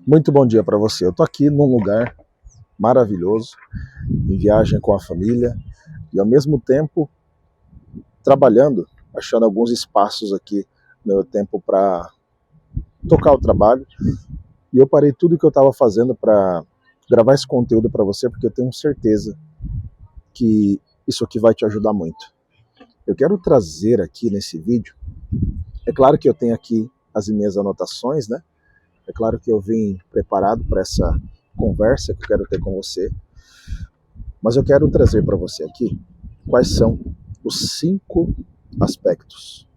Muito bom dia para você. Eu estou aqui num lugar maravilhoso, em viagem com a família e ao mesmo tempo trabalhando, achando alguns espaços aqui no meu tempo para tocar o trabalho. E eu parei tudo que eu estava fazendo para gravar esse conteúdo para você, porque eu tenho certeza que isso aqui vai te ajudar muito. Eu quero trazer aqui nesse vídeo, é claro que eu tenho aqui as minhas anotações, né? É claro que eu vim preparado para essa conversa que eu quero ter com você, mas eu quero trazer para você aqui quais são os 5 aspectos,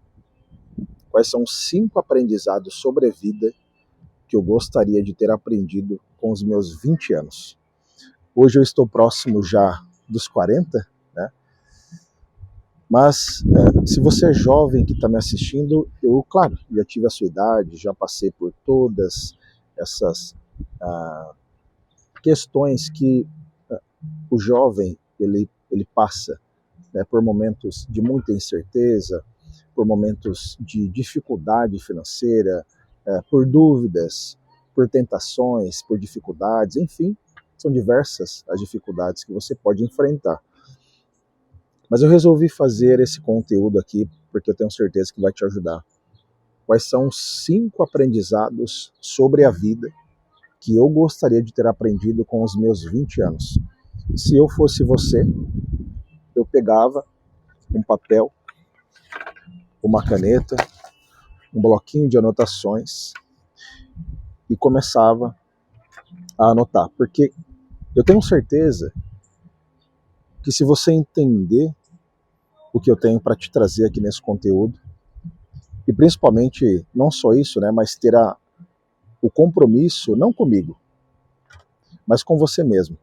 quais são os 5 aprendizados sobre a vida que eu gostaria de ter aprendido com os meus 20 anos. Hoje eu estou próximo já dos 40, né? Mas se você é jovem que está me assistindo, eu, claro, já tive a sua idade, já passei por todas essas questões que o jovem ele passa, né, por momentos de muita incerteza, por momentos de dificuldade financeira, por dúvidas, por tentações, por dificuldades, enfim, são diversas as dificuldades que você pode enfrentar. Mas eu resolvi fazer esse conteúdo aqui porque eu tenho certeza que vai te ajudar. Quais são os 5 aprendizados sobre a vida que eu gostaria de ter aprendido com os meus 20 anos? Se eu fosse você, eu pegava um papel, uma caneta, um bloquinho de anotações e começava a anotar, porque eu tenho certeza que se você entender o que eu tenho para te trazer aqui nesse conteúdo, e principalmente não só isso, né, mas ter o compromisso, não comigo, mas com você mesmo,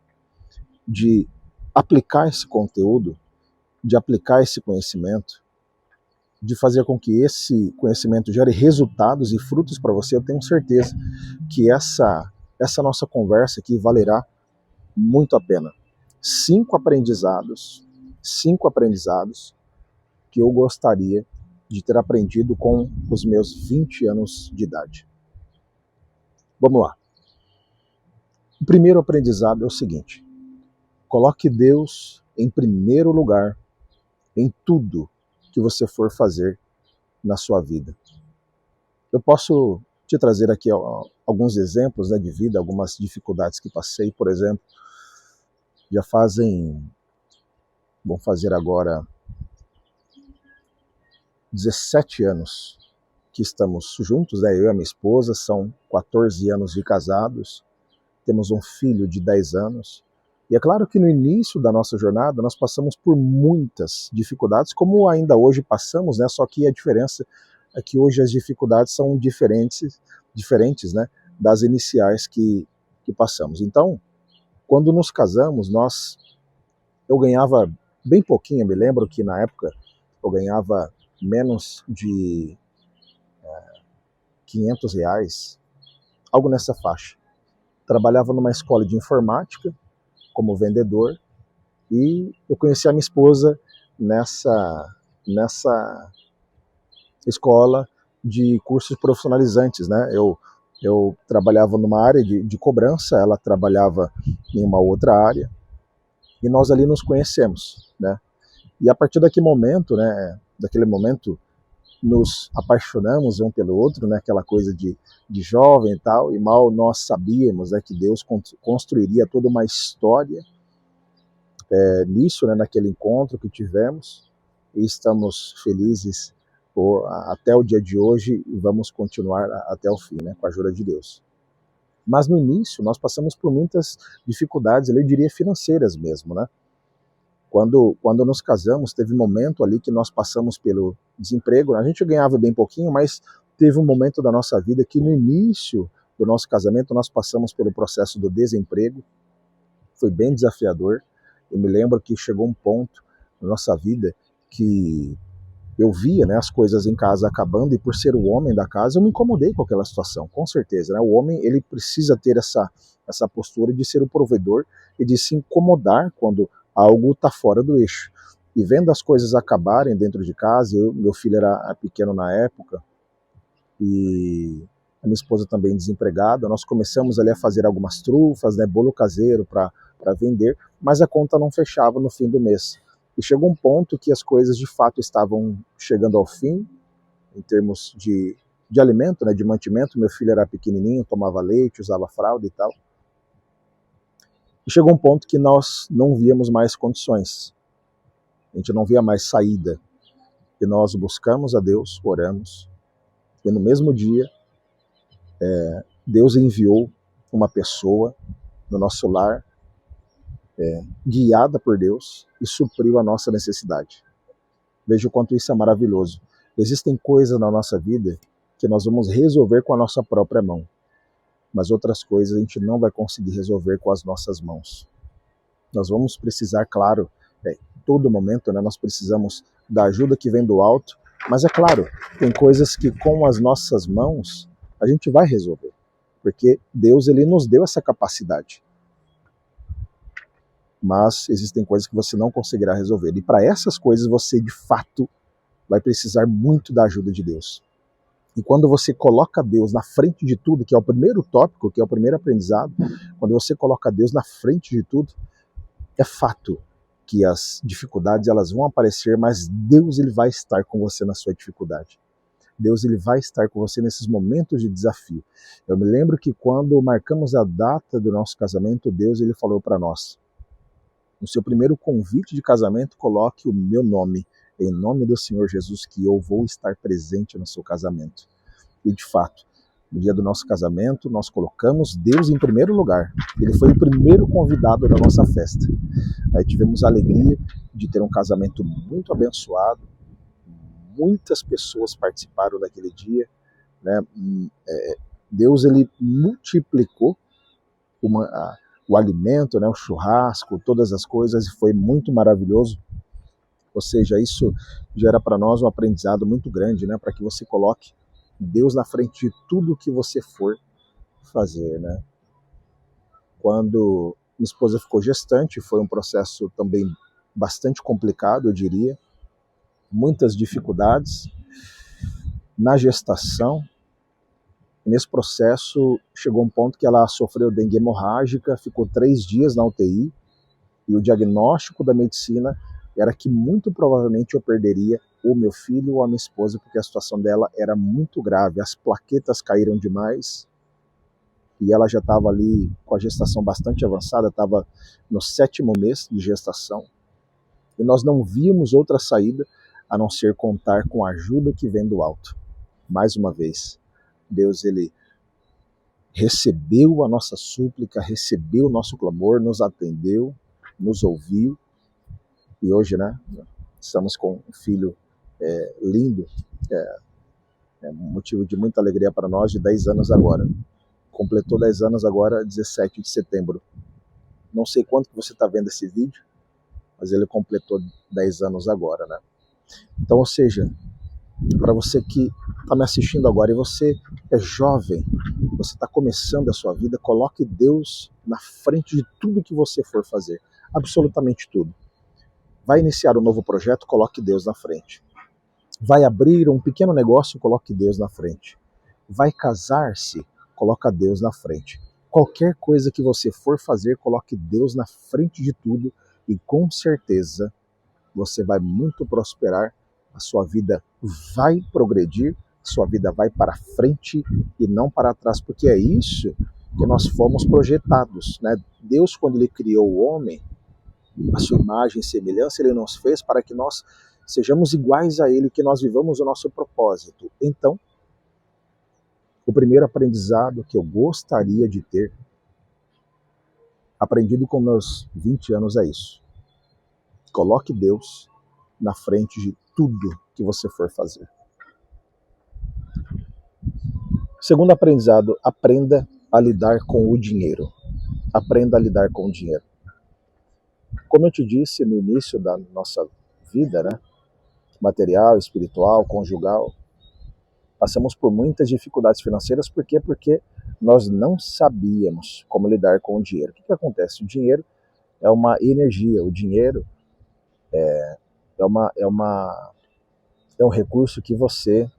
de aplicar esse conteúdo, de aplicar esse conhecimento, de fazer com que esse conhecimento gere resultados e frutos para você, eu tenho certeza que essa nossa conversa aqui valerá muito a pena. 5 aprendizados que eu gostaria de ter aprendido com os meus 20 anos de idade. Vamos lá. O primeiro aprendizado é o seguinte: coloque Deus em primeiro lugar em tudo que você for fazer na sua vida. Eu posso te trazer aqui alguns exemplos, né, de vida, algumas dificuldades que passei. Por exemplo, já vão fazer agora 17 anos que estamos juntos, né, eu e a minha esposa, são 14 anos de casados, temos um filho de 10 anos, e é claro que no início da nossa jornada nós passamos por muitas dificuldades, como ainda hoje passamos, né, só que a diferença é que hoje as dificuldades são diferentes, né, das iniciais que passamos. Então, quando nos casamos, eu ganhava bem pouquinho. Eu me lembro que na época eu ganhava menos de R$ 500, algo nessa faixa. Trabalhava numa escola de informática como vendedor e eu conheci a minha esposa nessa escola de cursos profissionalizantes, né? Eu trabalhava numa área de cobrança, ela trabalhava em uma outra área e nós ali nos conhecemos, né? E a partir daquele momento, nos apaixonamos um pelo outro, né? Aquela coisa de jovem e tal, e mal nós sabíamos, né, que Deus construiria toda uma história nisso, né, naquele encontro que tivemos, e estamos felizes até o dia de hoje e vamos continuar até o fim, né, com a ajuda de Deus. Mas no início nós passamos por muitas dificuldades, eu diria financeiras mesmo, né? Quando nos casamos, teve um momento ali que nós passamos pelo desemprego. A gente ganhava bem pouquinho, mas teve um momento da nossa vida que no início do nosso casamento nós passamos pelo processo do desemprego. Foi bem desafiador. Eu me lembro que chegou um ponto na nossa vida que eu via, né, as coisas em casa acabando, e por ser o homem da casa eu me incomodei com aquela situação, com certeza, né? O homem, ele precisa ter essa postura de ser o provedor e de se incomodar quando algo está fora do eixo. E vendo as coisas acabarem dentro de casa, meu filho era pequeno na época, e a minha esposa também desempregada, nós começamos ali a fazer algumas trufas, né, bolo caseiro para vender, mas a conta não fechava no fim do mês. E chegou um ponto que as coisas de fato estavam chegando ao fim, em termos de alimento, né, de mantimento. Meu filho era pequenininho, tomava leite, usava fralda e tal. E chegou um ponto que nós não víamos mais condições, a gente não via mais saída. E nós buscamos a Deus, oramos, e no mesmo dia, Deus enviou uma pessoa no nosso lar, guiada por Deus, e supriu a nossa necessidade. Veja o quanto isso é maravilhoso. Existem coisas na nossa vida que nós vamos resolver com a nossa própria mão, mas outras coisas a gente não vai conseguir resolver com as nossas mãos. Nós vamos precisar, claro, em todo momento, né, nós precisamos da ajuda que vem do alto, mas é claro, tem coisas que com as nossas mãos a gente vai resolver, porque Deus ele nos deu essa capacidade. Mas existem coisas que você não conseguirá resolver, e para essas coisas você de fato vai precisar muito da ajuda de Deus. E quando você coloca Deus na frente de tudo, que é o primeiro tópico, que é o primeiro aprendizado, quando você coloca Deus na frente de tudo, é fato que as dificuldades elas vão aparecer, mas Deus ele vai estar com você na sua dificuldade. Deus ele vai estar com você nesses momentos de desafio. Eu me lembro que quando marcamos a data do nosso casamento, Deus ele falou para nós: no seu primeiro convite de casamento, coloque o meu nome, em nome do Senhor Jesus, que eu vou estar presente no seu casamento. E de fato, no dia do nosso casamento, nós colocamos Deus em primeiro lugar. Ele foi o primeiro convidado da nossa festa. Aí tivemos a alegria de ter um casamento muito abençoado. Muitas pessoas participaram daquele dia, né? Deus ele multiplicou o alimento, né? O churrasco, todas as coisas, e foi muito maravilhoso. Ou seja, isso gera para nós um aprendizado muito grande, né? Para que você coloque Deus na frente de tudo que você for fazer, né? Quando minha esposa ficou gestante, foi um processo também bastante complicado, eu diria. Muitas dificuldades na gestação. E nesse processo, chegou um ponto que ela sofreu dengue hemorrágica, ficou 3 dias na UTI, e o diagnóstico da medicina era que muito provavelmente eu perderia ou meu filho ou a minha esposa, porque a situação dela era muito grave. As plaquetas caíram demais, e ela já estava ali com a gestação bastante avançada, estava no 7º mês de gestação, e nós não víamos outra saída a não ser contar com a ajuda que vem do alto. Mais uma vez, Deus ele recebeu a nossa súplica, recebeu o nosso clamor, nos atendeu, nos ouviu, e hoje, né, estamos com um filho lindo, um motivo de muita alegria para nós, de 10 anos agora. Completou 10 anos agora, 17 de setembro. Não sei quando que você está vendo esse vídeo, mas ele completou 10 anos agora, né? Então, ou seja, para você que está me assistindo agora e você é jovem, você está começando a sua vida, coloque Deus na frente de tudo que você for fazer, absolutamente tudo. Vai iniciar um novo projeto, coloque Deus na frente. Vai abrir um pequeno negócio, coloque Deus na frente. Vai casar-se, coloca Deus na frente. Qualquer coisa que você for fazer, coloque Deus na frente de tudo, e com certeza você vai muito prosperar, a sua vida vai progredir, a sua vida vai para frente e não para trás, porque é isso que nós fomos projetados, né? Deus, quando ele criou o homem, a sua imagem e semelhança, ele nos fez para que nós sejamos iguais a ele, que nós vivamos o nosso propósito. Então, o primeiro aprendizado que eu gostaria de ter aprendido com meus 20 anos é isso: coloque Deus na frente de tudo que você for fazer. Segundo aprendizado, aprenda a lidar com o dinheiro. Aprenda a lidar com o dinheiro. Como eu te disse no início da nossa vida, né, material, espiritual, conjugal, passamos por muitas dificuldades financeiras. Por quê? Porque nós não sabíamos como lidar com o dinheiro. O que acontece? O dinheiro é uma energia, o dinheiro é um recurso que você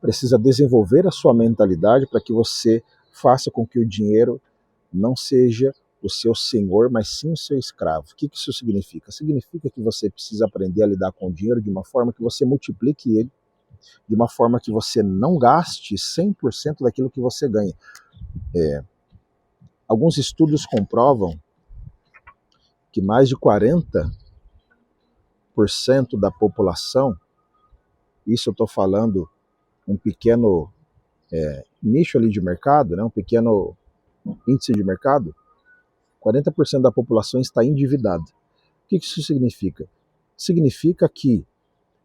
precisa desenvolver a sua mentalidade para que você faça com que o dinheiro não seja o seu senhor, mas sim o seu escravo. O que isso significa? Significa que você precisa aprender a lidar com o dinheiro de uma forma que você multiplique ele, de uma forma que você não gaste 100% daquilo que você ganha. Alguns estudos comprovam que mais de 40% da população, isso eu estou falando um pequeno nicho ali de mercado, né, um pequeno índice de mercado, 40% da população está endividada. O que isso significa? Significa que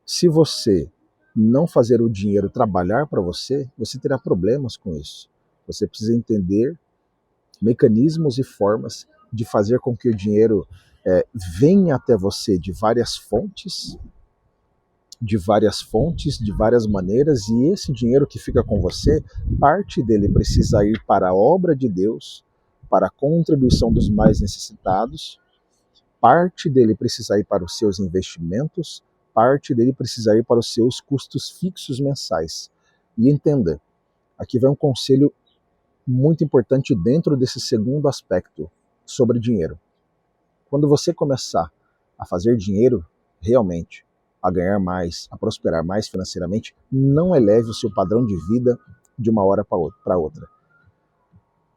se você não fazer o dinheiro trabalhar para você, você terá problemas com isso. Você precisa entender mecanismos e formas de fazer com que o dinheiro venha até você de várias fontes, de várias maneiras, e esse dinheiro que fica com você, parte dele precisa ir para a obra de Deus, para a contribuição dos mais necessitados, parte dele precisa ir para os seus investimentos, parte dele precisa ir para os seus custos fixos mensais. E entenda, aqui vai um conselho muito importante dentro desse segundo aspecto sobre dinheiro. Quando você começar a fazer dinheiro realmente, a ganhar mais, a prosperar mais financeiramente, não eleve o seu padrão de vida de uma hora para outra.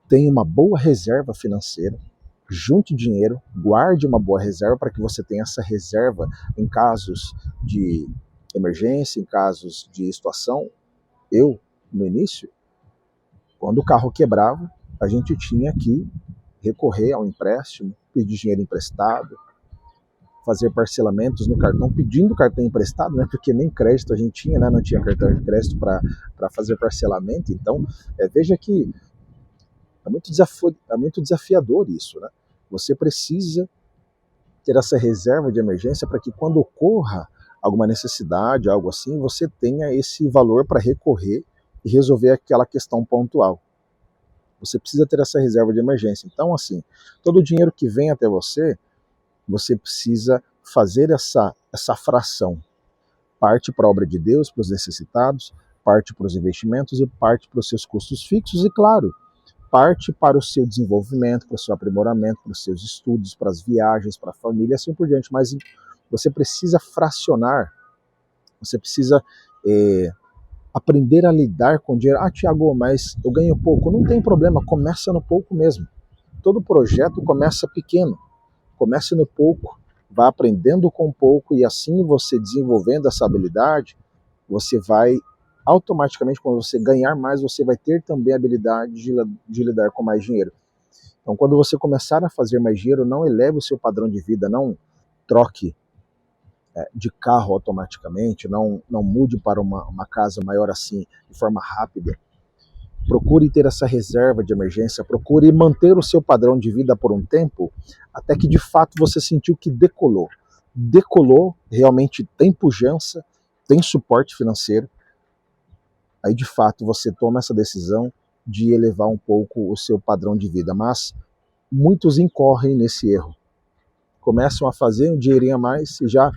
Tenha uma boa reserva financeira, junte dinheiro, guarde uma boa reserva para que você tenha essa reserva em casos de emergência, em casos de situação. Eu, no início, quando o carro quebrava, a gente tinha que recorrer ao empréstimo, pedir dinheiro emprestado, fazer parcelamentos no cartão, pedindo cartão emprestado, né? Porque nem crédito a gente tinha, né? Não tinha cartão de crédito para fazer parcelamento. Então, veja que é muito desafiador isso, né? Você precisa ter essa reserva de emergência para que quando ocorra alguma necessidade, algo assim, você tenha esse valor para recorrer e resolver aquela questão pontual. Você precisa ter essa reserva de emergência. Então, assim, todo o dinheiro que vem até você, você precisa fazer essa fração. Parte para a obra de Deus, para os necessitados, parte para os investimentos e parte para os seus custos fixos e, claro, parte para o seu desenvolvimento, para o seu aprimoramento, para os seus estudos, para as viagens, para a família, assim por diante. Mas você precisa fracionar, você precisa aprender a lidar com dinheiro. Ah, Tiago, mas eu ganho pouco. Não tem problema, começa no pouco mesmo. Todo projeto começa pequeno. Comece no pouco, vá aprendendo com pouco e assim você desenvolvendo essa habilidade, você vai automaticamente, quando você ganhar mais, você vai ter também a habilidade de lidar com mais dinheiro. Então, quando você começar a fazer mais dinheiro, não eleve o seu padrão de vida, não troque de carro automaticamente, não mude para uma casa maior assim, de forma rápida. Procure ter essa reserva de emergência, procure manter o seu padrão de vida por um tempo, até que de fato você sentiu que decolou. Decolou, realmente tem pujança, tem suporte financeiro. Aí de fato você toma essa decisão de elevar um pouco o seu padrão de vida. Mas muitos incorrem nesse erro. Começam a fazer um dinheirinho a mais e já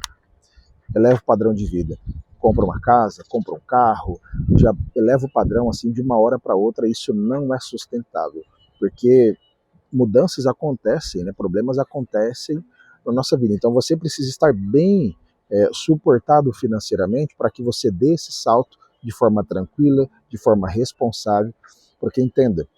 eleva o padrão de vida. Compra uma casa, compra um carro, já eleva o padrão assim de uma hora para outra. Isso não é sustentável, porque mudanças acontecem, né? Problemas acontecem na nossa vida. Então você precisa estar bem suportado financeiramente para que você dê esse salto de forma tranquila, de forma responsável, porque entenda,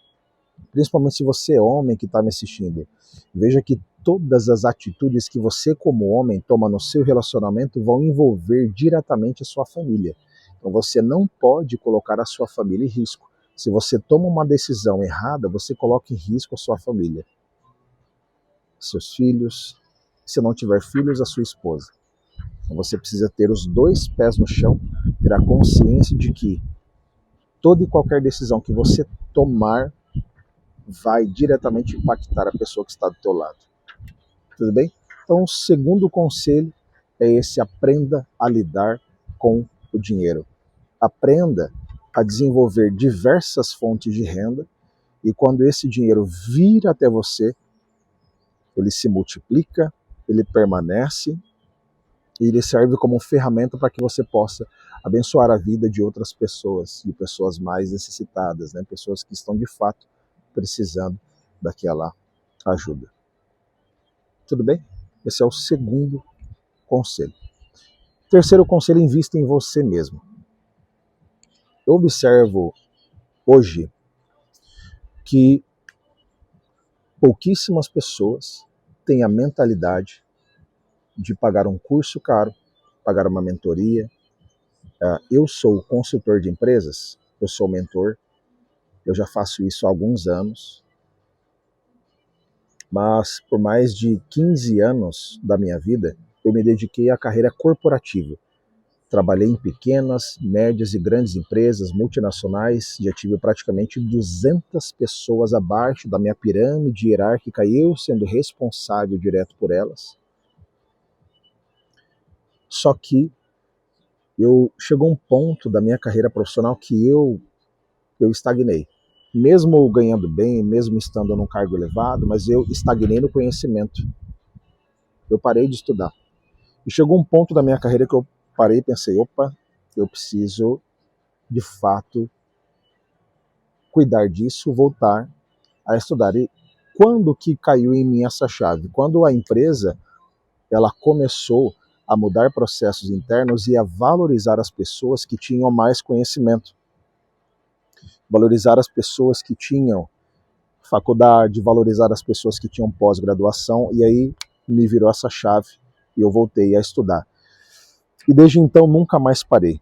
principalmente se você é homem que está me assistindo, veja que todas as atitudes que você como homem toma no seu relacionamento vão envolver diretamente a sua família. Então você não pode colocar a sua família em risco. Se você toma uma decisão errada, você coloca em risco a sua família. Seus filhos, se não tiver filhos, a sua esposa. Então você precisa ter os dois pés no chão, ter a consciência de que toda e qualquer decisão que você tomar vai diretamente impactar a pessoa que está do teu lado. Tudo bem? Então, o segundo conselho é esse: aprenda a lidar com o dinheiro. Aprenda a desenvolver diversas fontes de renda e quando esse dinheiro vir até você, ele se multiplica, ele permanece E ele serve como ferramenta para que você possa abençoar a vida de outras pessoas, de pessoas mais necessitadas, né? Pessoas que estão de fato precisando daquela ajuda. Tudo bem? Esse é o segundo conselho. Terceiro conselho, invista em você mesmo. Eu observo hoje que pouquíssimas pessoas têm a mentalidade de pagar um curso caro, pagar uma mentoria. Eu sou consultor de empresas, eu sou mentor, eu já faço isso há alguns anos, mas por mais de 15 anos da minha vida, eu me dediquei à carreira corporativa. Trabalhei em pequenas, médias e grandes empresas multinacionais, já tive praticamente 200 pessoas abaixo da minha pirâmide hierárquica, eu sendo responsável direto por elas. Só que chegou um ponto da minha carreira profissional que eu estagnei. Mesmo ganhando bem, mesmo estando num cargo elevado, mas eu estagnei no conhecimento. Eu parei de estudar. E chegou um ponto da minha carreira que eu parei e pensei, opa, eu preciso de fato cuidar disso, voltar a estudar. E quando que caiu em mim essa chave? Quando a empresa ela começou a mudar processos internos e a valorizar as pessoas que tinham mais conhecimento, valorizar as pessoas que tinham faculdade, valorizar as pessoas que tinham pós-graduação, e aí me virou essa chave e eu voltei a estudar. E desde então nunca mais parei.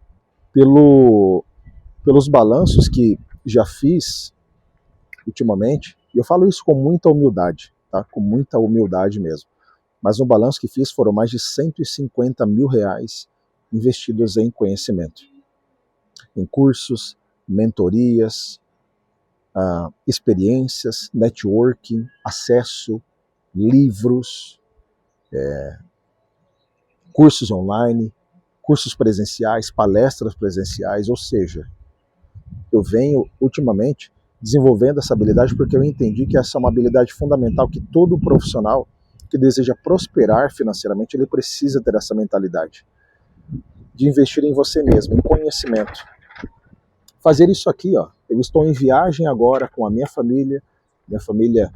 Pelos balanços que já fiz ultimamente, e eu falo isso com muita humildade, tá? Com muita humildade mesmo. Mas no balanço que fiz foram mais de 150 mil reais investidos em conhecimento, em cursos, mentorias, experiências, networking, acesso, livros, cursos online, cursos presenciais, palestras presenciais, ou seja, eu venho ultimamente desenvolvendo essa habilidade porque eu entendi que essa é uma habilidade fundamental que todo profissional que deseja prosperar financeiramente, ele precisa ter essa mentalidade de investir em você mesmo, em conhecimento. Fazer isso aqui, ó, eu estou em viagem agora com a minha família, minha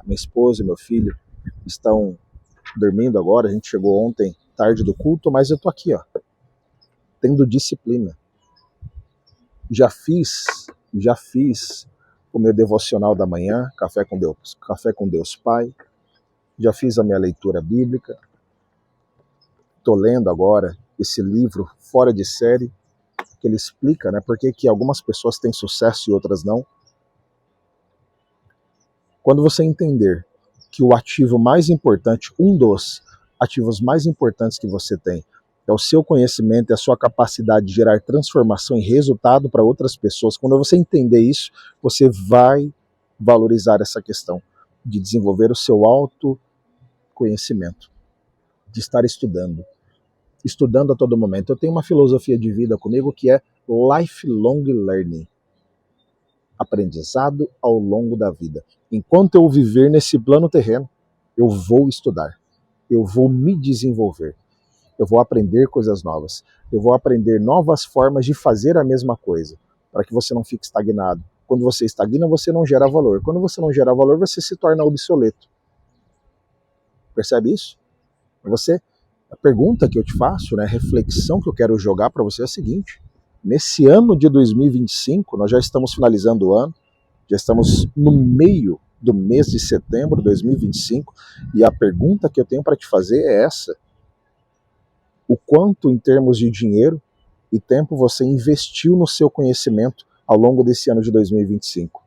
esposa e meu filho estão dormindo agora, a gente chegou ontem tarde do culto, mas eu estou aqui, ó, tendo disciplina. Já fiz o meu devocional da manhã, Café com Deus Pai, já fiz a minha leitura bíblica, estou lendo agora esse livro Fora de Série, que ele explica, né, por que algumas pessoas têm sucesso e outras não. Quando você entender que o ativo mais importante, um dos ativos mais importantes que você tem, é o seu conhecimento, é a sua capacidade de gerar transformação e resultado para outras pessoas, quando você entender isso, você vai valorizar essa questão de desenvolver o seu autoconhecimento, de estar estudando a todo momento. Eu tenho uma filosofia de vida comigo que é lifelong learning, aprendizado ao longo da vida. Enquanto eu viver nesse plano terreno, eu vou estudar, eu vou me desenvolver, eu vou aprender coisas novas, eu vou aprender novas formas de fazer a mesma coisa, para que você não fique estagnado. Quando você estagna, você não gera valor. Quando você não gera valor, você se torna obsoleto. Percebe isso? A pergunta que eu te faço, né, a reflexão que eu quero jogar para você é a seguinte: nesse ano de 2025, nós já estamos finalizando o ano, já estamos no meio do mês de setembro de 2025, e a pergunta que eu tenho para te fazer é essa: o quanto em termos de dinheiro e tempo você investiu no seu conhecimento ao longo desse ano de 2025?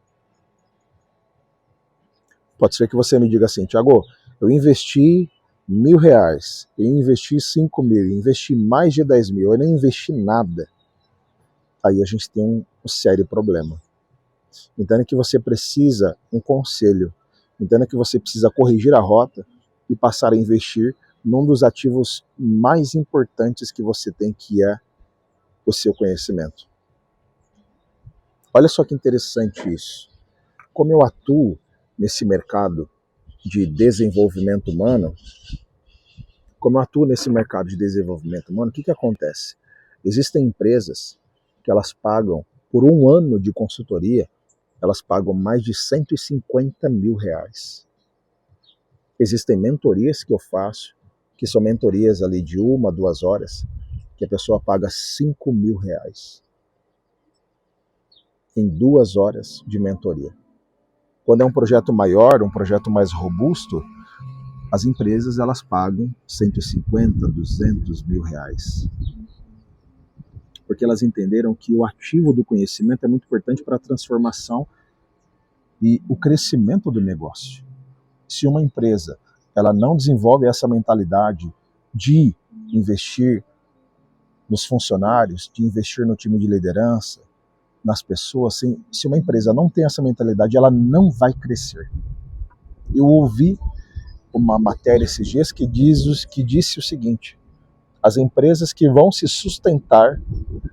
Pode ser que você me diga assim, Thiago, eu investi R$ 1.000, eu investi 5.000, eu investi mais de 10.000, eu não investi nada. Aí a gente tem um sério problema. Entenda que você precisa um conselho, entenda que você precisa corrigir a rota e passar a investir num dos ativos mais importantes que você tem, que é o seu conhecimento. Olha só que interessante isso. Como eu atuo nesse mercado de desenvolvimento humano, Como eu atuo nesse mercado de desenvolvimento humano, o que acontece? Existem empresas que elas pagam, por um ano de consultoria, elas pagam mais de 150 mil reais. Existem mentorias que eu faço, que são mentorias ali de 1, 2 horas, que a pessoa paga 5 mil reais em 2 horas de mentoria. Quando é um projeto maior, um projeto mais robusto, as empresas elas pagam 150, 200 mil reais. Porque elas entenderam que o ativo do conhecimento é muito importante para a transformação e o crescimento do negócio. Se uma empresa ela não desenvolve essa mentalidade de investir nos funcionários, de investir no time de liderança, nas pessoas, se uma empresa não tem essa mentalidade, ela não vai crescer. Eu ouvi uma matéria esses dias que disse o seguinte: as empresas que vão se sustentar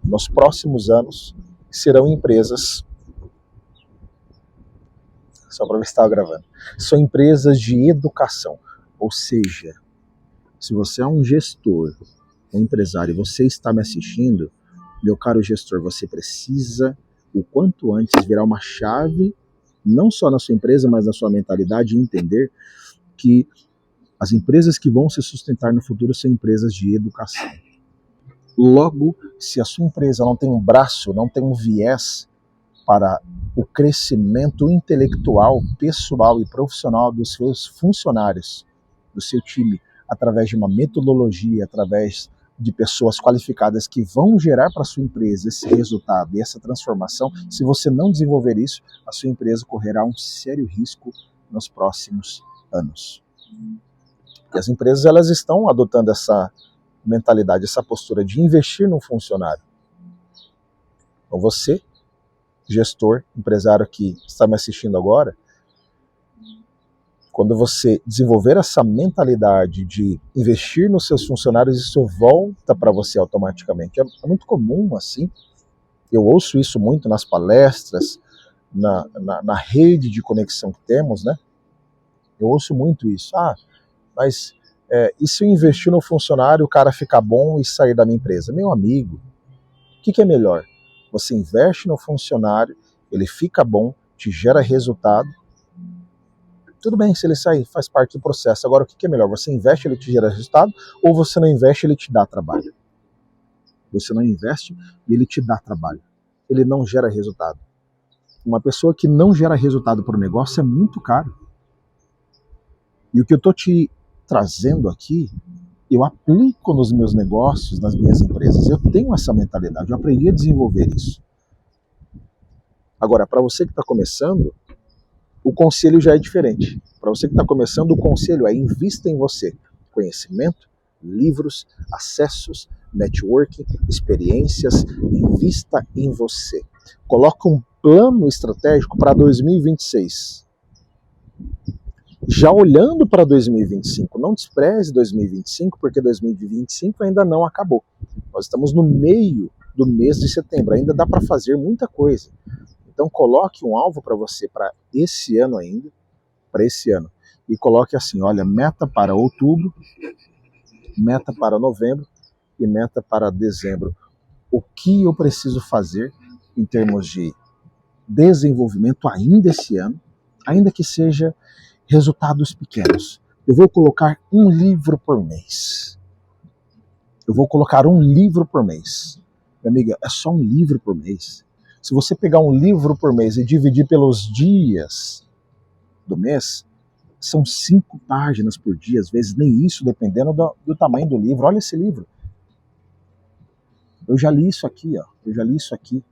nos próximos anos serão empresas, só para ver se estava gravando, são empresas de educação. Ou seja, se você é um gestor, um empresário, e você está me assistindo, meu caro gestor, você precisa, o quanto antes, virar uma chave, não só na sua empresa, mas na sua mentalidade, e entender que as empresas que vão se sustentar no futuro são empresas de educação. Logo, se a sua empresa não tem um braço, não tem um viés para o crescimento intelectual, pessoal e profissional dos seus funcionários, do seu time, através de uma metodologia, através de pessoas qualificadas que vão gerar para a sua empresa esse resultado e essa transformação, se você não desenvolver isso, a sua empresa correrá um sério risco nos próximos anos. Porque as empresas elas estão adotando essa mentalidade, essa postura de investir no funcionário. Então você, gestor, empresário que está me assistindo agora, quando você desenvolver essa mentalidade de investir nos seus funcionários, isso volta para você automaticamente. É muito comum assim, eu ouço isso muito nas palestras, na rede de conexão que temos, né? Eu ouço muito isso. Mas e se eu investir no funcionário, o cara ficar bom e sair da minha empresa? Meu amigo, o que é melhor? Você investe no funcionário, ele fica bom, te gera resultado. Tudo bem, se ele sair, faz parte do processo. Agora, o que é melhor? Você investe, ele te gera resultado, ou você não investe, ele te dá trabalho? Você não investe e ele te dá trabalho. Ele não gera resultado. Uma pessoa que não gera resultado para o negócio é muito caro. E o que eu estou te trazendo aqui, eu aplico nos meus negócios, nas minhas empresas. Eu tenho essa mentalidade, eu aprendi a desenvolver isso. Agora, para você que está começando, o conselho já é diferente. Para você que está começando, o conselho é: invista em você. Conhecimento, livros, acessos, networking, experiências, invista em você. Coloque um plano estratégico para 2026. Já olhando para 2025, não despreze 2025, porque 2025 ainda não acabou. Nós estamos no meio do mês de setembro, ainda dá para fazer muita coisa. Então coloque um alvo para você para esse ano ainda, para esse ano. E coloque assim, olha, meta para outubro, meta para novembro e meta para dezembro. O que eu preciso fazer em termos de desenvolvimento ainda esse ano, ainda que seja resultados pequenos. Eu vou colocar um livro por mês. Eu vou colocar um livro por mês. Minha amiga, é só um livro por mês. Se você pegar um livro por mês e dividir pelos dias do mês, são 5 páginas por dia, às vezes nem isso, dependendo do tamanho do livro. Olha esse livro. Eu já li isso aqui, ó. Eu já li isso aqui.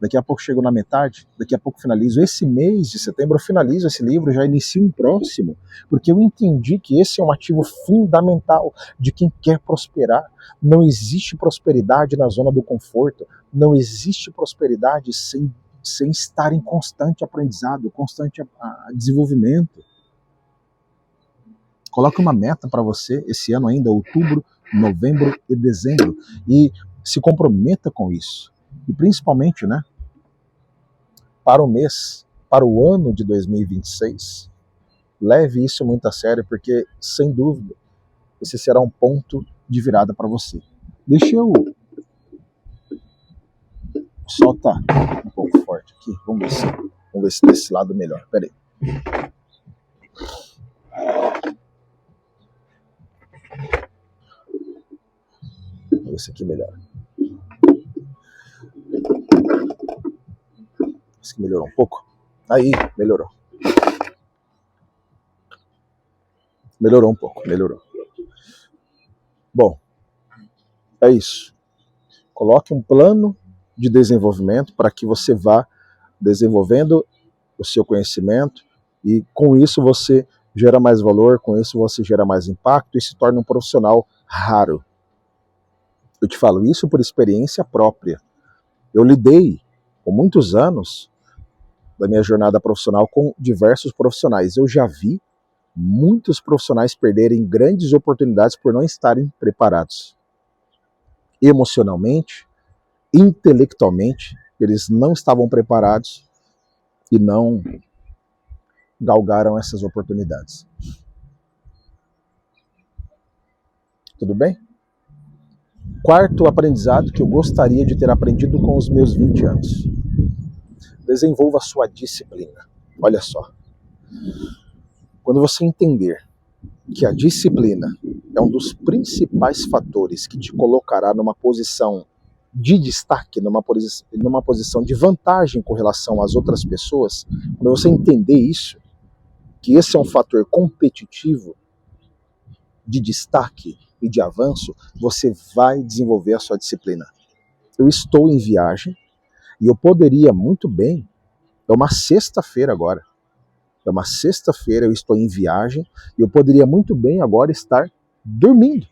Daqui a pouco chego na metade, daqui a pouco finalizo. Esse mês de setembro eu finalizo esse livro, já inicio um próximo, porque eu entendi que esse é um ativo fundamental de quem quer prosperar. Não existe prosperidade na zona do conforto, não existe prosperidade sem estar em constante aprendizado, constante desenvolvimento. Coloque uma meta para você esse ano ainda, outubro, novembro e dezembro, e se comprometa com isso. E principalmente, né, para o mês, para o ano de 2026, leve isso muito a sério, porque, sem dúvida, esse será um ponto de virada para você. Deixa eu... O sol tá um pouco forte aqui. Vamos ver se desse lado melhor. Pera aí. Vamos ver se aqui melhora. Esse aqui melhorou um pouco. Aí, melhorou. Melhorou um pouco, melhorou. Bom, é isso. Coloque um plano de desenvolvimento para que você vá desenvolvendo o seu conhecimento e com isso você gera mais valor, com isso você gera mais impacto e se torna um profissional raro. Eu te falo isso por experiência própria. Eu lidei por muitos anos da minha jornada profissional com diversos profissionais. Eu já vi muitos profissionais perderem grandes oportunidades por não estarem preparados. Emocionalmente, intelectualmente, eles não estavam preparados e não galgaram essas oportunidades. Tudo bem? Quarto aprendizado que eu gostaria de ter aprendido com os meus 20 anos. Desenvolva a sua disciplina. Olha só. Quando você entender que a disciplina é um dos principais fatores que te colocará numa posição de destaque, numa posição de vantagem com relação às outras pessoas, quando você entender isso, que esse é um fator competitivo de destaque e de avanço, você vai desenvolver a sua disciplina. Eu estou em viagem e eu poderia muito bem, é uma sexta-feira agora, é uma sexta-feira, eu estou em viagem e eu poderia muito bem agora estar dormindo.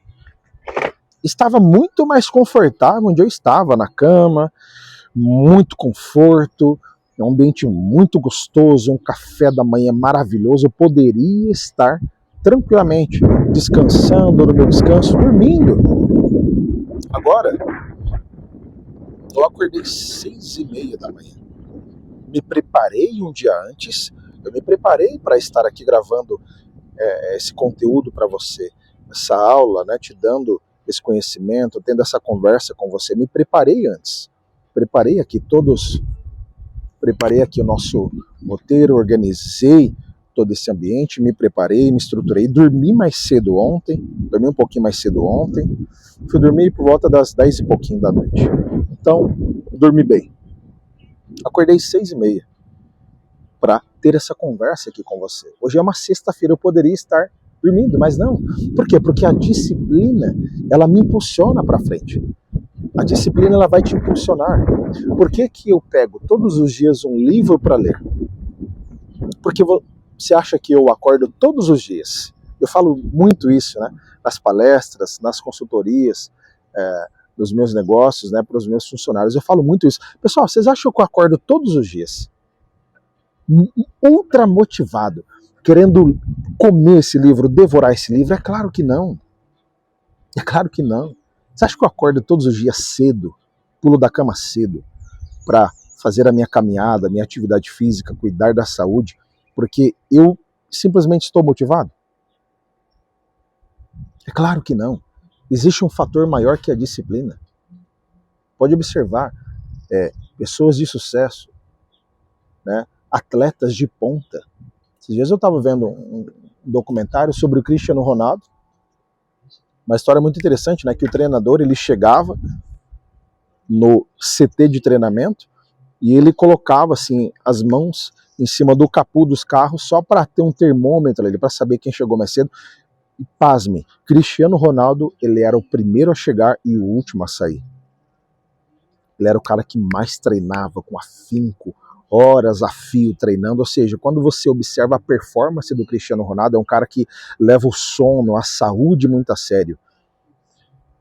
Estava muito mais confortável onde eu estava, na cama, muito conforto, é um ambiente muito gostoso, um café da manhã maravilhoso, eu poderia estar tranquilamente descansando no meu descanso, dormindo. Agora, eu acordei 6h30 da manhã, me preparei um dia antes, eu me preparei para estar aqui gravando esse conteúdo para você, essa aula, né, te dando esse conhecimento, tendo essa conversa com você. Me preparei antes, preparei aqui o nosso roteiro, organizei todo esse ambiente, me preparei, me estruturei, dormi mais cedo ontem, dormi um pouquinho mais cedo ontem, fui dormir por volta das 10 e pouquinho da noite. Então, dormi bem. Acordei 6h30 para ter essa conversa aqui com você. Hoje é uma sexta-feira, eu poderia estar dormindo, mas não. Por quê? Porque a disciplina, ela me impulsiona para frente. A disciplina, ela vai te impulsionar. Por que que eu pego todos os dias um livro para ler? Porque você acha que eu acordo todos os dias? Eu falo muito isso, né? Nas palestras, nas consultorias, nos meus negócios, né? Para os meus funcionários. Eu falo muito isso. Pessoal, vocês acham que eu acordo todos os dias? Ultra motivado, querendo comer esse livro, devorar esse livro? É claro que não. É claro que não. Você acha que eu acordo todos os dias cedo, pulo da cama cedo, para fazer a minha caminhada, a minha atividade física, cuidar da saúde, porque eu simplesmente estou motivado? É claro que não. Existe um fator maior que a disciplina. Pode observar, pessoas de sucesso, né? Atletas de ponta. Esses dias eu estava vendo um documentário sobre o Cristiano Ronaldo, uma história muito interessante, né? Que o treinador, ele chegava no CT de treinamento e ele colocava assim as mãos em cima do capô dos carros só para ter um termômetro ali, para saber quem chegou mais cedo. E pasme, Cristiano Ronaldo, ele era o primeiro a chegar e o último a sair. Ele era o cara que mais treinava com afinco, horas a fio treinando, ou seja, quando você observa a performance do Cristiano Ronaldo, é um cara que leva o sono, a saúde muito a sério.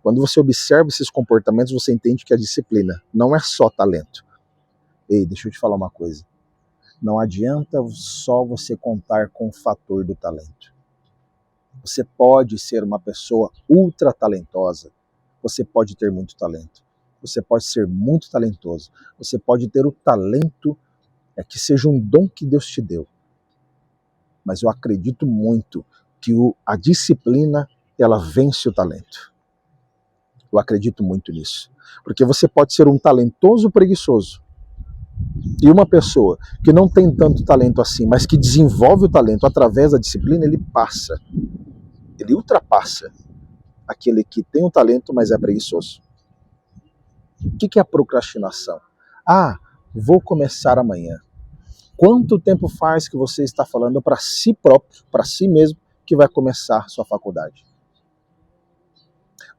Quando você observa esses comportamentos, você entende que a disciplina não é só talento. Ei, deixa eu te falar uma coisa. Não adianta só você contar com o fator do talento. Você pode ser uma pessoa ultra talentosa, você pode ter muito talento, você pode ser muito talentoso, você pode ter o talento que seja um dom que Deus te deu. Mas eu acredito muito que a disciplina ela vence o talento. Eu acredito muito nisso. Porque você pode ser um talentoso preguiçoso. E uma pessoa que não tem tanto talento assim, mas que desenvolve o talento através da disciplina, ele ultrapassa aquele que tem o talento, mas é preguiçoso. O que é a procrastinação? Vou começar amanhã. Quanto tempo faz que você está falando para si próprio, para si mesmo, que vai começar sua faculdade?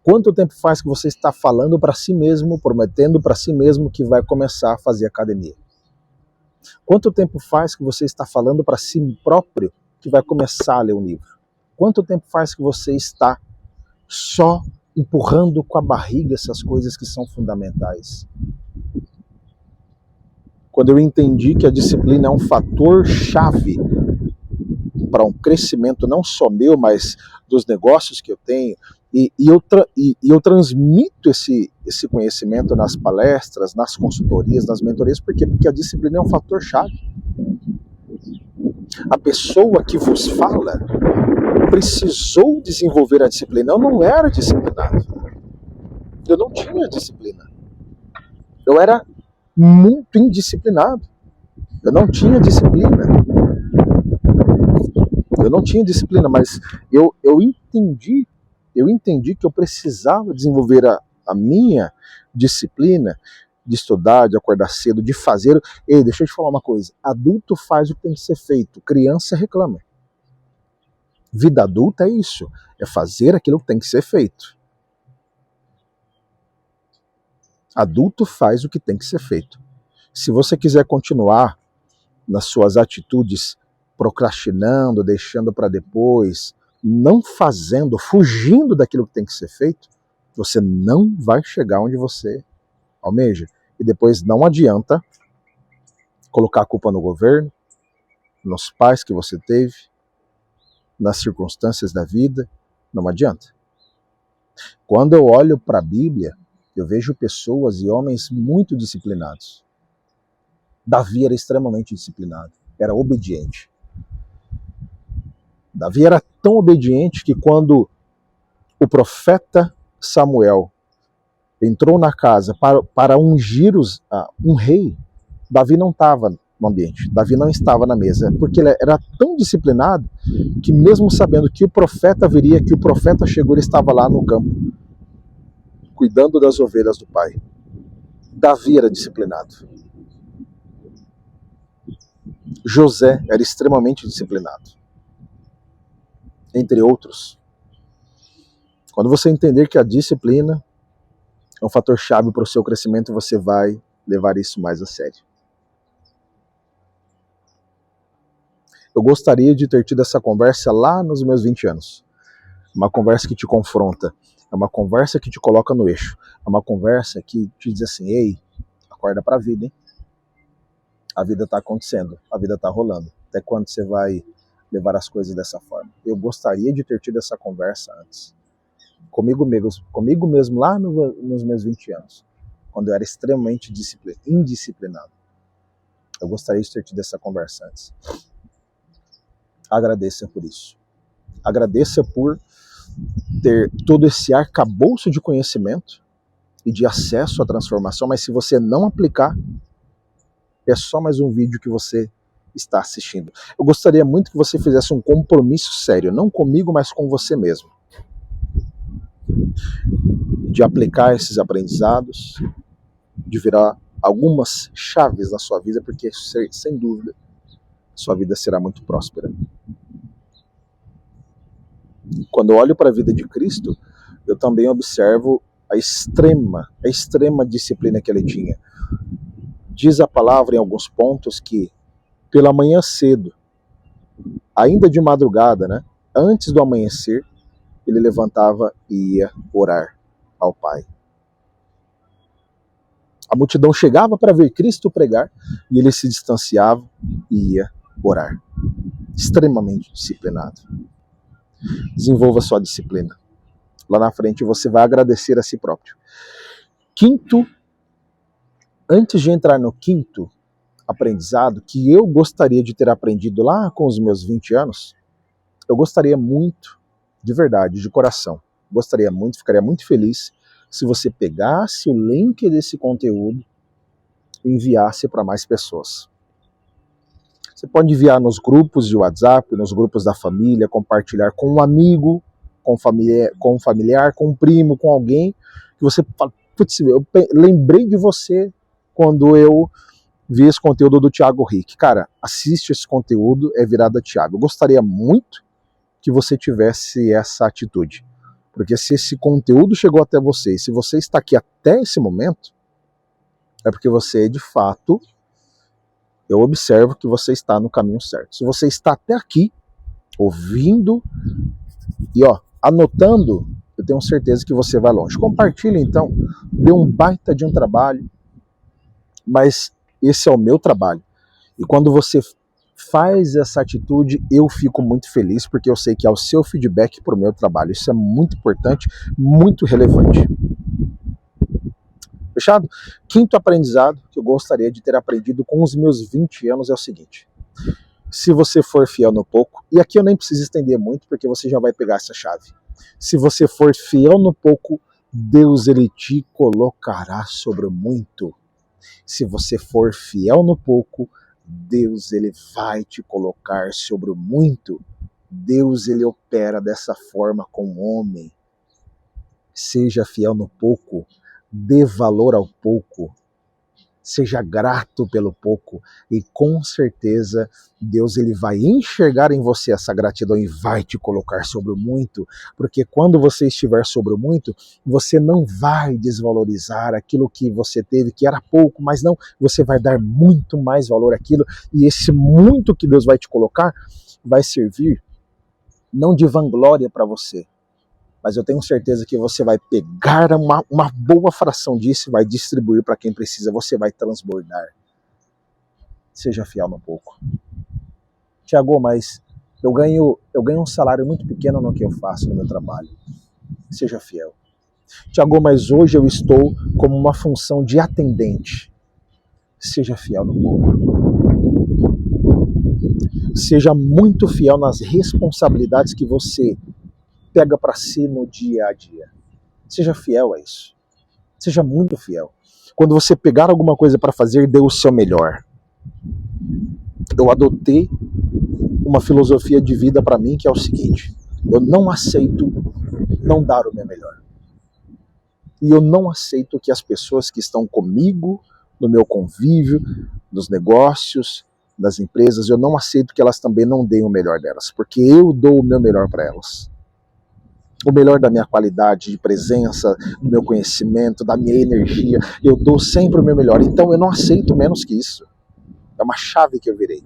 Quanto tempo faz que você está falando para si mesmo, prometendo para si mesmo que vai começar a fazer academia? Quanto tempo faz que você está falando para si próprio que vai começar a ler um livro? Quanto tempo faz que você está só empurrando com a barriga essas coisas que são fundamentais? Quando eu entendi que a disciplina é um fator chave para um crescimento não só meu, mas dos negócios que eu tenho, e eu transmito esse conhecimento nas palestras, nas consultorias, nas mentorias, por quê? Porque a disciplina é um fator chave. A pessoa que vos fala precisou desenvolver a disciplina. Eu não era disciplinado. Eu não tinha disciplina. Eu era muito indisciplinado. Eu não tinha disciplina. Mas eu entendi que eu precisava desenvolver a minha disciplina de estudar, de acordar cedo, de fazer. Ei, deixa eu te falar uma coisa. Adulto faz o que tem que ser feito. Criança reclama. Vida adulta é isso. É fazer aquilo que tem que ser feito. Adulto faz o que tem que ser feito. Se você quiser continuar nas suas atitudes procrastinando, deixando para depois, não fazendo, fugindo daquilo que tem que ser feito, você não vai chegar onde você almeja. E depois não adianta colocar a culpa no governo, nos pais que você teve, nas circunstâncias da vida, não adianta. Quando eu olho para a Bíblia, eu vejo pessoas e homens muito disciplinados. Davi era extremamente disciplinado, era obediente. Davi era tão obediente que quando o profeta Samuel entrou na casa para ungir um rei, Davi não estava no ambiente, Davi não estava na mesa, porque ele era tão disciplinado que mesmo sabendo que o profeta viria, que o profeta chegou, ele estava lá no campo, cuidando das ovelhas do pai. Davi era disciplinado. José era extremamente disciplinado. Entre outros. Quando você entender que a disciplina é um fator chave para o seu crescimento, você vai levar isso mais a sério. Eu gostaria de ter tido essa conversa lá nos meus 20 anos. Uma conversa que te confronta. É uma conversa que te coloca no eixo. É uma conversa que te diz assim, ei, acorda para a vida, hein? A vida está acontecendo, a vida está rolando. Até quando você vai levar as coisas dessa forma? Eu gostaria de ter tido essa conversa antes. Comigo mesmo lá nos meus 20 anos. Quando eu era extremamente indisciplinado. Eu gostaria de ter tido essa conversa antes. Agradeça por isso. Agradeça por ter todo esse arcabouço de conhecimento e de acesso à transformação, mas se você não aplicar, é só mais um vídeo que você está assistindo. Eu gostaria muito que você fizesse um compromisso sério, não comigo, mas com você mesmo. De aplicar esses aprendizados, de virar algumas chaves na sua vida, porque sem dúvida sua vida será muito próspera. Quando eu olho para a vida de Cristo, eu também observo a extrema disciplina que ele tinha. Diz a palavra em alguns pontos que pela manhã cedo, ainda de madrugada, né, antes do amanhecer, ele levantava e ia orar ao Pai. A multidão chegava para ver Cristo pregar e ele se distanciava e ia orar. Extremamente disciplinado. Desenvolva sua disciplina. Lá na frente você vai agradecer a si próprio. Quinto, antes de entrar no quinto aprendizado, que eu gostaria de ter aprendido lá com os meus 20 anos, eu gostaria muito de verdade, de coração, gostaria muito, ficaria muito feliz se você pegasse o link desse conteúdo e enviasse para mais pessoas. Você pode enviar nos grupos de WhatsApp, nos grupos da família, compartilhar com um amigo, com um familiar, com um primo, com alguém que você fala, putz, eu lembrei de você quando eu vi esse conteúdo do Thiago Rick. Cara, assiste esse conteúdo, é virada Thiago. Eu gostaria muito que você tivesse essa atitude. Porque se esse conteúdo chegou até você, e se você está aqui até esse momento, é porque você, de fato, eu observo que você está no caminho certo. Se você está até aqui, ouvindo e anotando, eu tenho certeza que você vai longe. Compartilhe então, dê um baita de um trabalho, mas esse é o meu trabalho. E quando você faz essa atitude, eu fico muito feliz, porque eu sei que é o seu feedback para o meu trabalho. Isso é muito importante, muito relevante. Fechado? Quinto aprendizado que eu gostaria de ter aprendido com os meus 20 anos é o seguinte: se você for fiel no pouco, e aqui eu nem preciso estender muito, porque você já vai pegar essa chave. Se você for fiel no pouco, Deus ele te colocará sobre o muito. Se você for fiel no pouco, Deus ele vai te colocar sobre o muito. Deus ele opera dessa forma com o homem. Seja fiel no pouco, dê valor ao pouco, seja grato pelo pouco, e com certeza Deus ele vai enxergar em você essa gratidão e vai te colocar sobre o muito, porque quando você estiver sobre o muito, você não vai desvalorizar aquilo que você teve, que era pouco, mas não, você vai dar muito mais valor àquilo, e esse muito que Deus vai te colocar vai servir não de vanglória para você, mas eu tenho certeza que você vai pegar uma boa fração disso e vai distribuir para quem precisa. Você vai transbordar. Seja fiel no pouco. Tiago, mas eu ganho um salário muito pequeno no que eu faço no meu trabalho. Seja fiel. Tiago, mas hoje eu estou como uma função de atendente. Seja fiel no pouco. Seja muito fiel nas responsabilidades que você pega para si no dia a dia. Seja fiel a isso. Seja muito fiel. Quando você pegar alguma coisa para fazer, dê o seu melhor. Eu adotei uma filosofia de vida para mim que é o seguinte: eu não aceito não dar o meu melhor. E eu não aceito que as pessoas que estão comigo, no meu convívio, nos negócios, nas empresas, eu não aceito que elas também não deem o melhor delas, porque eu dou o meu melhor para elas. O melhor da minha qualidade de presença, do meu conhecimento, da minha energia, eu dou sempre o meu melhor. Então eu não aceito menos que isso. É uma chave que eu virei.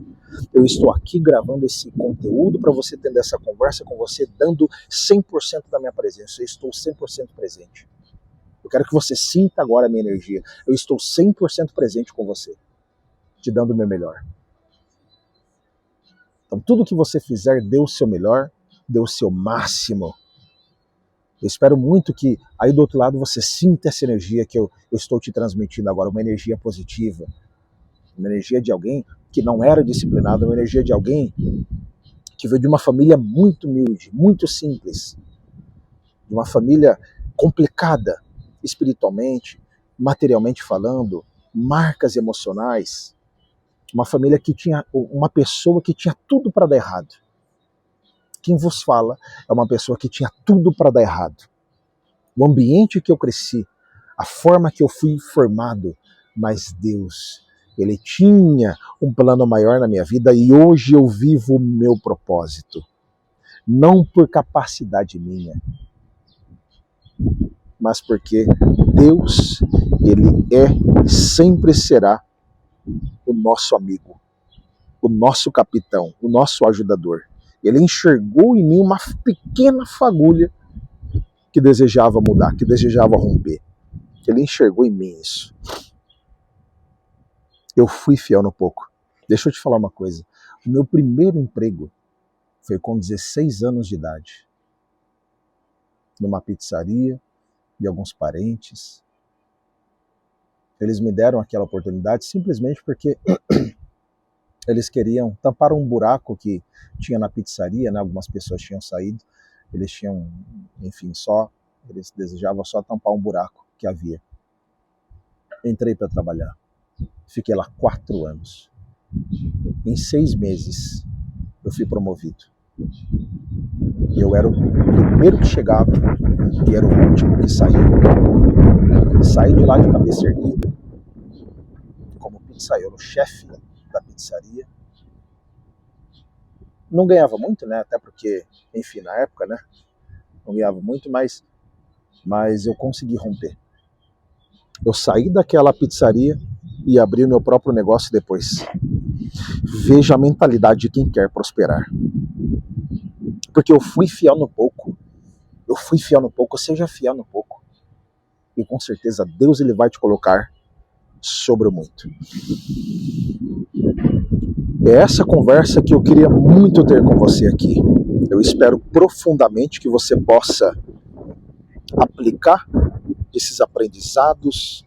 Eu estou aqui gravando esse conteúdo para você, tendo essa conversa com você, dando 100% da minha presença. Eu estou 100% presente. Eu quero que você sinta agora a minha energia. Eu estou 100% presente com você, te dando o meu melhor. Então tudo que você fizer, dê o seu melhor, dê o seu máximo. Eu espero muito que aí do outro lado você sinta essa energia que eu estou te transmitindo agora, uma energia positiva, uma energia de alguém que não era disciplinado, uma energia de alguém que veio de uma família muito humilde, muito simples, de uma família complicada espiritualmente, materialmente falando, marcas emocionais, uma família que tinha uma pessoa que tinha tudo para dar errado. Quem vos fala é uma pessoa que tinha tudo para dar errado. O ambiente que eu cresci, a forma que eu fui formado, mas Deus, Ele tinha um plano maior na minha vida e hoje eu vivo o meu propósito. Não por capacidade minha, mas porque Deus, Ele é e sempre será o nosso amigo, o nosso capitão, o nosso ajudador. Ele enxergou em mim uma pequena fagulha que desejava mudar, que desejava romper. Ele enxergou em mim isso. Eu fui fiel no pouco. Deixa eu te falar uma coisa. O meu primeiro emprego foi com 16 anos de idade. Numa pizzaria, de alguns parentes. Eles me deram aquela oportunidade simplesmente porque eles queriam tampar um buraco que tinha na pizzaria, né? Algumas pessoas tinham saído, Eles tinham, enfim, eles desejavam só tampar um buraco que havia. Entrei para trabalhar. Fiquei lá 4 anos. Em 6 meses, eu fui promovido. Eu era o primeiro que chegava e era o último que saía. Saí de lá de cabeça erguida, como pizzaiolo, chefe da pizzaria. Não ganhava muito, né? Até porque, enfim, na época, né? Não ganhava muito, mas eu consegui romper. Eu saí daquela pizzaria e abri o meu próprio negócio depois. Veja a mentalidade de quem quer prosperar. Porque eu fui fiel no pouco. Seja fiel no pouco. E com certeza Deus ele vai te colocar sobre o muito. É essa conversa que eu queria muito ter com você aqui. Eu espero profundamente que você possa aplicar esses aprendizados.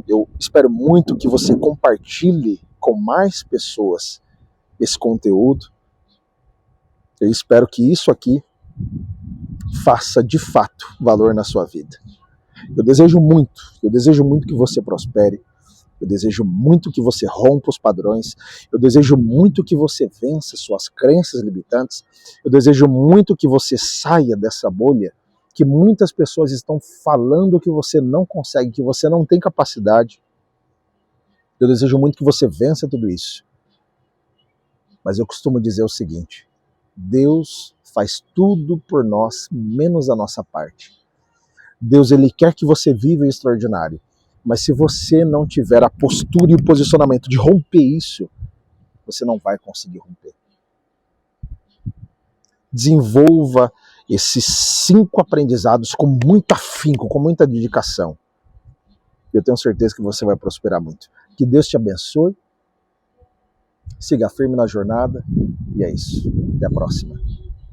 Eu espero muito que você compartilhe com mais pessoas esse conteúdo. Eu espero que isso aqui faça de fato valor na sua vida. Eu desejo muito que você prospere. Eu desejo muito que você rompa os padrões. Eu desejo muito que você vença suas crenças limitantes. Eu desejo muito que você saia dessa bolha que muitas pessoas estão falando que você não consegue, que você não tem capacidade. Eu desejo muito que você vença tudo isso. Mas eu costumo dizer o seguinte: Deus faz tudo por nós, menos a nossa parte. Deus ele quer que você viva o extraordinário. Mas se você não tiver a postura e o posicionamento de romper isso, você não vai conseguir romper. Desenvolva esses 5 aprendizados com muito afinco, com muita dedicação. Eu tenho certeza que você vai prosperar muito. Que Deus te abençoe. Siga firme na jornada. E é isso. Até a próxima.